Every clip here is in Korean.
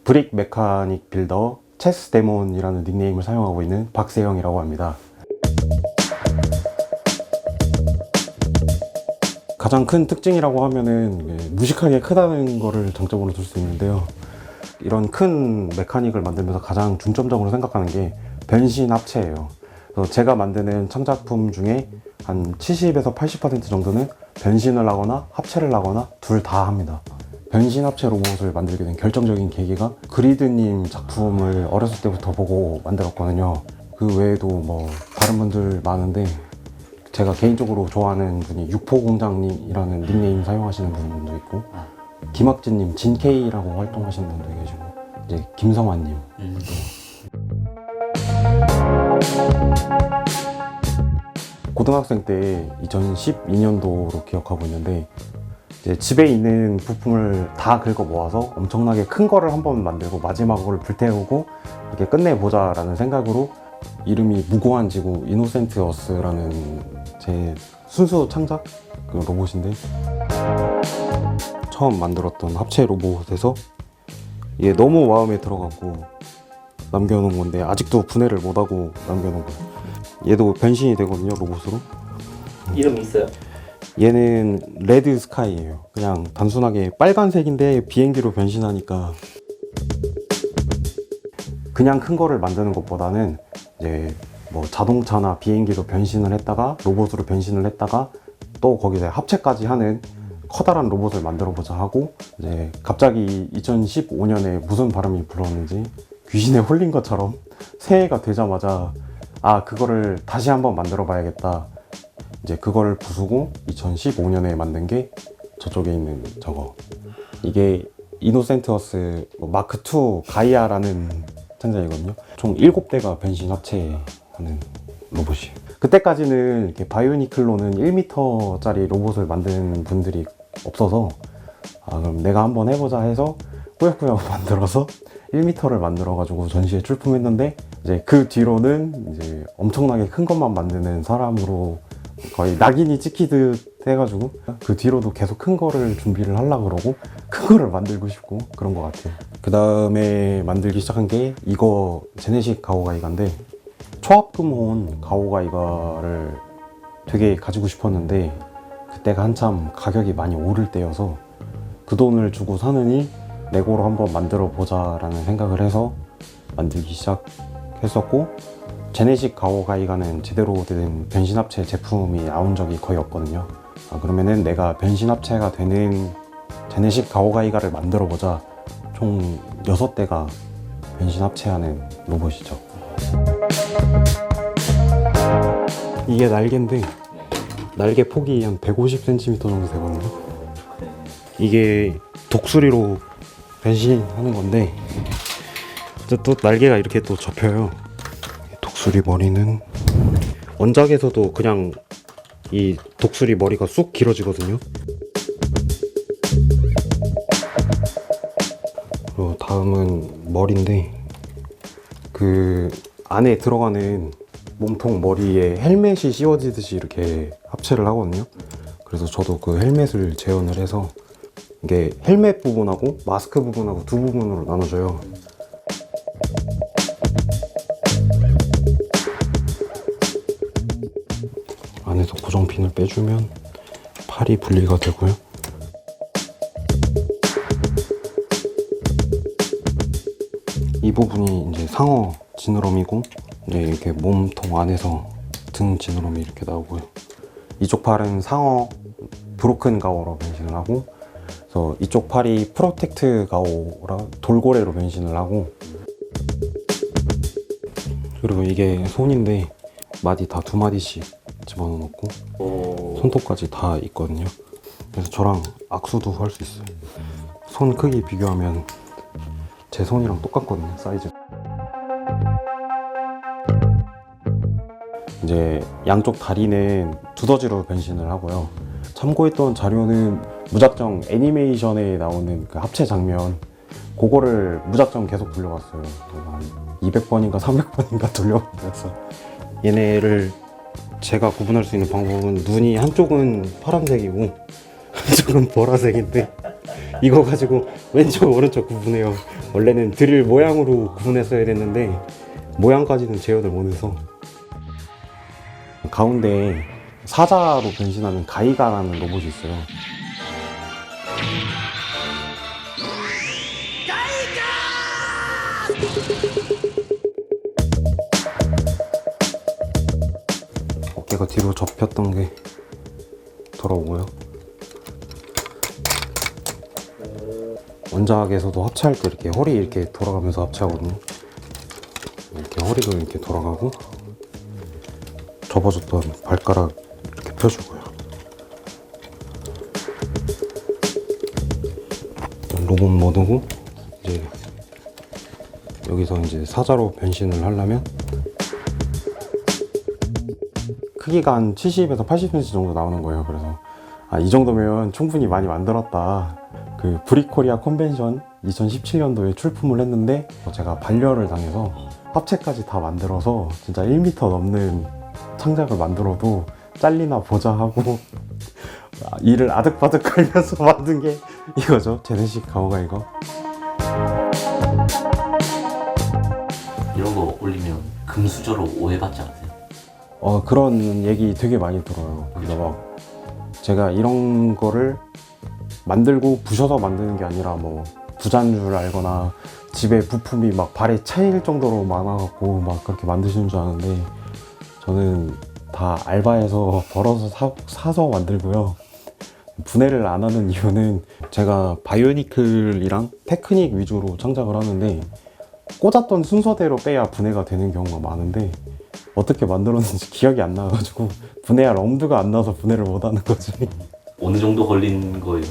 브릭 메카닉 빌더 체스 데몬이라는 닉네임을 사용하고 있는 박세영이라고 합니다. 가장 큰 특징이라고 하면은 무식하게 크다는 거를 장점으로 들 수 있는데요. 이런 큰 메카닉을 만들면서 가장 중점적으로 생각하는 게 변신 합체예요. 그래서 제가 만드는 창작품 중에 한 70에서 80% 정도는 변신을 하거나 합체를 하거나 둘 다 합니다. 변신 합체 로봇을 만들게 된 결정적인 계기가 그리드님 작품을 어렸을 때부터 보고 만들었거든요. 그 외에도 뭐 다른 분들 많은데 제가 개인적으로 좋아하는 분이 육포공장님이라는 닉네임 사용하시는 분도 있고, 김학진님, 진케이라고 활동하시는 분도 계시고, 이제 김성환님. 고등학생 때 2012년도로 기억하고 있는데, 이제 집에 있는 부품을 다 긁어 모아서 엄청나게 큰 거를 한번 만들고 마지막으로 불태우고 이렇게 끝내보자라는 생각으로 이름이 무고한 지구 이노센트 어스라는 제 순수 창작 그 로봇인데, 처음 만들었던 합체 로봇에서 이게 너무 마음에 들어가고 남겨놓은 건데 아직도 분해를 못하고 남겨놓은 거예요. 얘도 변신이 되거든요, 로봇으로. 이름이 있어요? 얘는 레드 스카이예요. 그냥 단순하게 빨간색인데 비행기로 변신하니까. 그냥 큰 거를 만드는 것보다는 이제 뭐 자동차나 비행기로 변신을 했다가 로봇으로 변신을 했다가 또 거기서 합체까지 하는 커다란 로봇을 만들어 보자 하고, 이제 갑자기 2015년에 무슨 바람이 불었는지 귀신에 홀린 것처럼 새해가 되자마자 그거를 다시 한번 만들어 봐야겠다. 이제 그걸 부수고 2015년에 만든 게 저쪽에 있는 저거. 이게 이노센트어스 마크 2 가이아라는 창작이거든요. 총 7대가 변신 합체하는 로봇이에요. 그때까지는 이렇게 바이오니클로는 1m짜리 로봇을 만드는 분들이 없어서 그럼 내가 한번 해보자 해서 꾸역꾸역 만들어서 1m를 만들어 가지고 전시에 출품했는데, 이제 그 뒤로는 이제 엄청나게 큰 것만 만드는 사람으로 거의 낙인이 찍히듯 해가지고 그 뒤로도 계속 큰 거를 준비를 하려고 그러고 큰 거를 만들고 싶고 그런 것 같아요. 그 다음에 만들기 시작한 게 이거 제네식 가오가이가인데, 초합금혼 가오가이가를 되게 가지고 싶었는데 그때가 한참 가격이 많이 오를 때여서 그 돈을 주고 사느니 레고로 한번 만들어 보자 라는 생각을 해서 만들기 시작했었고, 제네식 가오가이가는 제대로 된 변신합체 제품이 나온 적이 거의 없거든요. 그러면은 내가 변신합체가 되는 제네식 가오가이가를 만들어 보자. 총 6대가 변신합체하는 로봇이죠. 이게 날개인데 날개 폭이 한 150cm 정도 되거든요. 이게 독수리로 변신하는 건데 또 날개가 이렇게 또 접혀요. 독수리 머리는 원작에서도 그냥 이 독수리 머리가 쑥 길어지거든요. 그리고 다음은 머리인데, 그 안에 들어가는 몸통 머리에 헬멧이 씌워지듯이 이렇게 합체를 하거든요. 그래서 저도 그 헬멧을 재현을 해서 이게 헬멧 부분하고 마스크 부분하고 두 부분으로 나눠져요. 안에서 고정핀을 빼주면 팔이 분리가 되고요. 이 부분이 이제 상어 지느러미고, 이제 이렇게 몸통 안에서 등 지느러미 이렇게 나오고요. 이쪽 팔은 상어 브로큰 가오로 변신을 하고, 그래서 이쪽 팔이 프로텍트 가오라 돌고래로 변신을 하고, 그리고 이게 손인데 마디 다 2마디씩 집어넣고 손톱까지 다 있거든요. 그래서 저랑 악수도 할 수 있어요. 손 크기 비교하면 제 손이랑 똑같거든요, 사이즈. 이제 양쪽 다리는 두더지로 변신을 하고요. 참고했던 자료는 무작정 애니메이션에 나오는 그 합체 장면, 그거를 무작정 계속 돌려봤어요. 한 200번인가 300번인가 돌려보면서. 얘네를 제가 구분할 수 있는 방법은 눈이 한쪽은 파란색이고 한쪽은 보라색인데, 이거 가지고 왼쪽 오른쪽 구분해요. 원래는 드릴 모양으로 구분했어야 됐는데 모양까지는 제어를 못해서. 가운데 사자로 변신하는 가이가라는 로봇이 있어요. 어깨가 뒤로 접혔던 게 돌아오고요. 원작에서도 합체할 때 이렇게 허리 이렇게 돌아가면서 합체하거든요. 이렇게 허리도 이렇게 돌아가고 접어졌던 발가락 이렇게 펴주고요. 로봇 모드고 이제 여기서 이제 사자로 변신을 하려면 크기가 한 70에서 80cm 정도 나오는 거예요. 그래서 이 정도면 충분히 많이 만들었다. 그 브릭코리아 컨벤션 2017년도에 출품을 했는데 제가 반려를 당해서 합체까지 다 만들어서 진짜 1m 넘는 창작을 만들어도 잘리나 보자 하고 이를 아득바득 걸면서 만든 게 이거죠. 제네식 가오가 이거. 이런 거 올리면 금수저로 오해받지 않으세요? 그런 얘기 되게 많이 들어요. 그래서 막 제가 이런 거를 만들고 부셔서 만드는 게 아니라 뭐 부자인 줄 알거나 집에 부품이 막 발에 차일 정도로 많아갖고 막 그렇게 만드시는 줄 아는데 저는 다 알바해서 벌어서 사서 만들고요. 분해를 안 하는 이유는 제가 바이오니클이랑 테크닉 위주로 창작을 하는데 꽂았던 순서대로 빼야 분해가 되는 경우가 많은데 어떻게 만들었는지 기억이 안 나가지고 분해할 엄두가 안 나서 분해를 못 하는 거지. 어느 정도 걸린 거예요?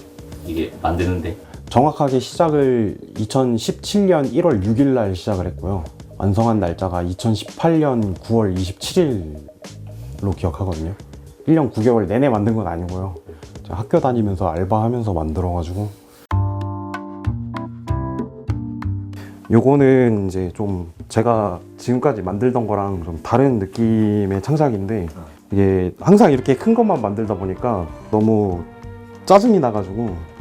이게 만드는데? 정확하게 시작을 2017년 1월 6일 날 시작을 했고요. 완성한 날짜가 2018년 9월 27일로 기억하거든요. 1년 9개월 내내 만든 건 아니고요. 제가 학교 다니면서 알바하면서 만들어가지고. 요거는 이제 좀 제가 지금까지 만들던 거랑 좀 다른 느낌의 창작인데 이게 항상 이렇게 큰 것만 만들다 보니까 너무 짜증이 나가지고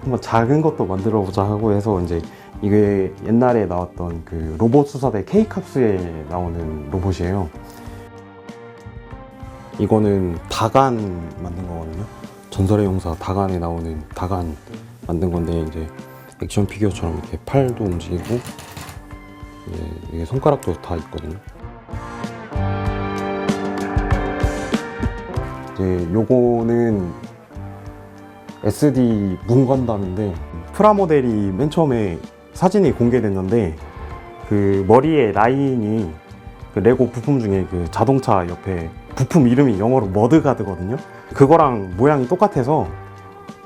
한번 작은 것도 만들어 보자 하고 해서 이제 이게 옛날에 나왔던 그 로봇 수사대 K캅스에 나오는 로봇이에요. 이거는 다간 만든 거거든요. 전설의 용사 다간에 나오는 다간 만든 건데 이제 액션 피규어처럼 이렇게 팔도 움직이고 이게 손가락도 다 있거든요. 이제 요거는 SD 문건담인데 프라모델이 맨 처음에 사진이 공개됐는데 그 머리에 라인이 그 레고 부품 중에 그 자동차 옆에 부품 이름이 영어로 머드가드거든요. 그거랑 모양이 똑같아서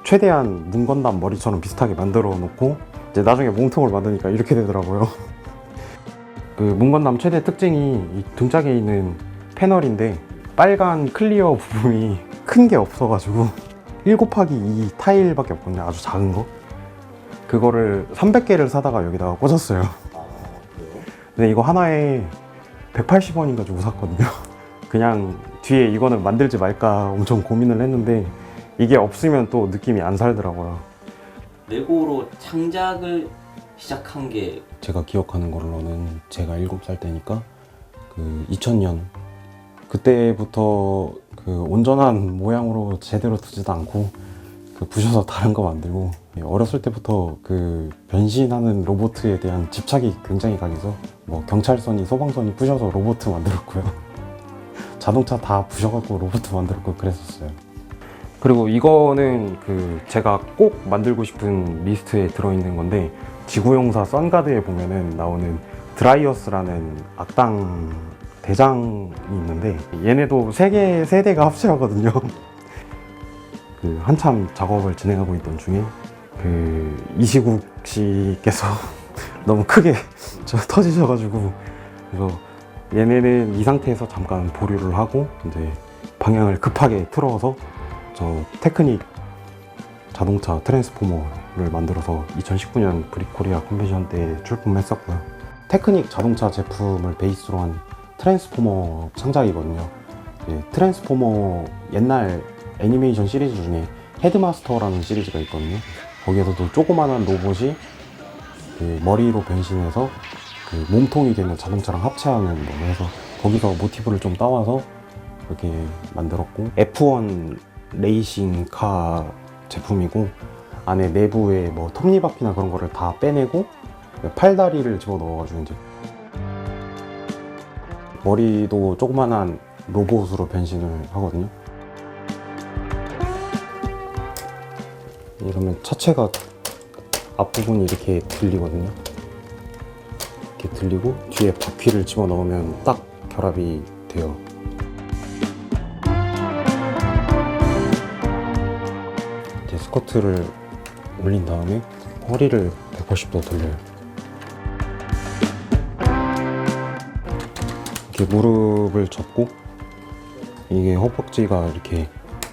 최대한 문건담 머리처럼 비슷하게 만들어 놓고 이제 나중에 몸통을 만드니까 이렇게 되더라고요. 그 문건담 최대 특징이 이 등짝에 있는 패널인데 빨간 클리어 부분이 큰 게 없어가지고 1곱하기2 타일밖에 없거든요. 아주 작은 거. 그거를 300개를 사다가 여기다가 꽂았어요. 근데 이거 하나에 180원인가 주고 샀거든요. 그냥 뒤에 이거는 만들지 말까 엄청 고민을 했는데 이게 없으면 또 느낌이 안 살더라고요. 레고로 창작을 시작한 게 제가 기억하는 걸로는 제가 7살 때니까 그 2000년 그때부터 그 온전한 모양으로 제대로 두지도 않고 그 부셔서 다른 거 만들고 어렸을 때부터 그 변신하는 로봇에 대한 집착이 굉장히 강해서 뭐 경찰선이 소방선이 부셔서 로봇 만들었고요. 자동차 다 부셔갖고 로봇 만들었고 그랬었어요. 그리고 이거는 그 제가 꼭 만들고 싶은 리스트에 들어있는 건데 지구용사 선가드에 보면은 나오는 드라이어스라는 악당 대장이 있는데 얘네도 세 대가 합체하거든요. 그 한참 작업을 진행하고 있던 중에 그 이시국 씨께서 너무 크게 터지셔가지고 그래서 얘네는 이 상태에서 잠깐 보류를 하고 이제 방향을 급하게 틀어서 저 테크닉 자동차 트랜스포머를 만들어서 2019년 브릭코리아 컨벤션 때 출품했었고요. 테크닉 자동차 제품을 베이스로 한 트랜스포머 창작이거든요. 트랜스포머 옛날 애니메이션 시리즈 중에 헤드마스터라는 시리즈가 있거든요. 거기에서도 조그만한 로봇이 그 머리로 변신해서 그 몸통이 되는 자동차랑 합체하는 뭐 해서 거기서 모티브를 좀 따와서 이렇게 만들었고, F1 레이싱 카 제품이고, 안에 내부에 뭐 톱니바퀴나 그런 거를 다 빼내고 팔다리를 집어넣어가지고 이제 머리도 조그만한 로봇으로 변신을 하거든요. 이러면 차체가 앞부분이 이렇게 들리거든요. 이렇게 들리고 뒤에 바퀴를 집어넣으면 딱 결합이 돼요. 이제 스커트를 올린 다음에 허리를 180도 돌려요. 이렇게 무릎을 접고 이게 허벅지가 이렇게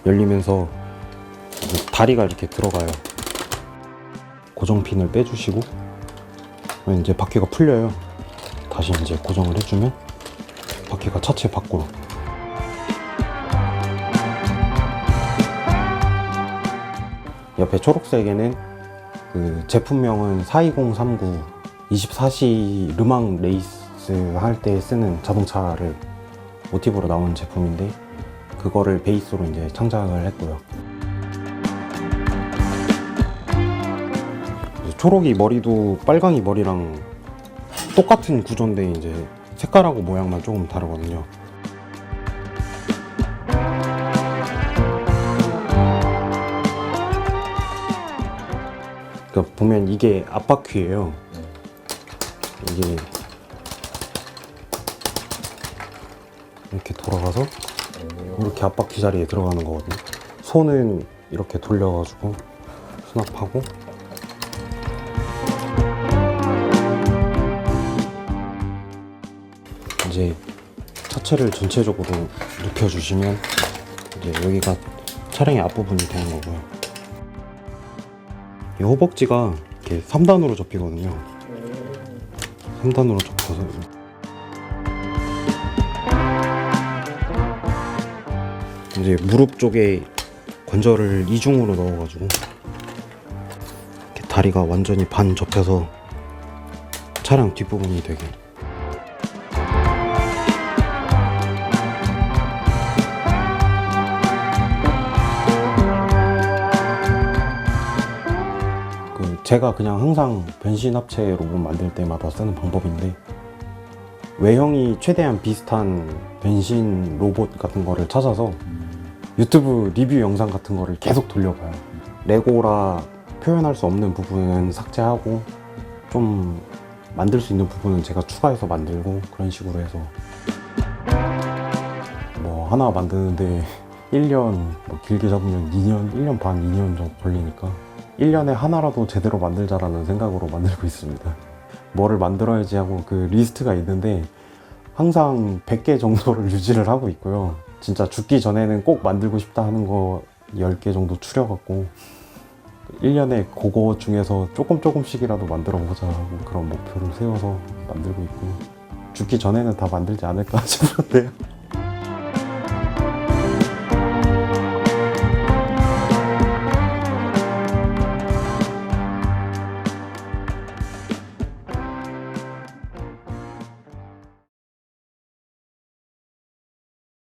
열리면서 다리가 이렇게 들어가요. 고정핀을 빼주시고 이제 바퀴가 풀려요. 다시 이제 고정을 해주면 바퀴가 차체 밖으로. 옆에 초록색에는 그 제품명은 42039 24시 르망 레이스 할 때 쓰는 자동차를 모티브로 나온 제품인데, 그거를 베이스로 이제 창작을 했고요. 초록이 머리도 빨강이 머리랑 똑같은 구조인데 이제 색깔하고 모양만 조금 다르거든요. 그러니까 보면 이게 앞바퀴예요. 이게 이렇게 돌아가서 이렇게 앞바퀴 자리에 들어가는 거거든요. 손은 이렇게 돌려가지고 수납하고, 이제 차체를 전체적으로 눕혀주시면 이제 여기가 차량의 앞부분이 되는 거고요. 이 허벅지가 이렇게 3단으로 접히거든요. 3단으로 접혀서 이제 무릎 쪽에 관절을 이중으로 넣어가지고 이렇게 다리가 완전히 반 접혀서 차량 뒷부분이 되게. 제가 그냥 항상 변신 합체 로봇 만들 때마다 쓰는 방법인데, 외형이 최대한 비슷한 변신 로봇 같은 거를 찾아서 유튜브 리뷰 영상 같은 거를 계속 돌려봐요. 레고라 표현할 수 없는 부분은 삭제하고 좀 만들 수 있는 부분은 제가 추가해서 만들고, 그런 식으로 해서 뭐 하나 만드는데 1년, 뭐 길게 잡으면 2년, 1년 반, 2년 정도 걸리니까 1년에 하나라도 제대로 만들자라는 생각으로 만들고 있습니다. 뭐를 만들어야지 하고 그 리스트가 있는데 항상 100개 정도를 유지를 하고 있고요. 진짜 죽기 전에는 꼭 만들고 싶다 하는 거 10개 정도 추려갖고 1년에 그거 중에서 조금씩이라도 만들어 보자 하고 그런 목표를 세워서 만들고 있고, 죽기 전에는 다 만들지 않을까 싶은데요.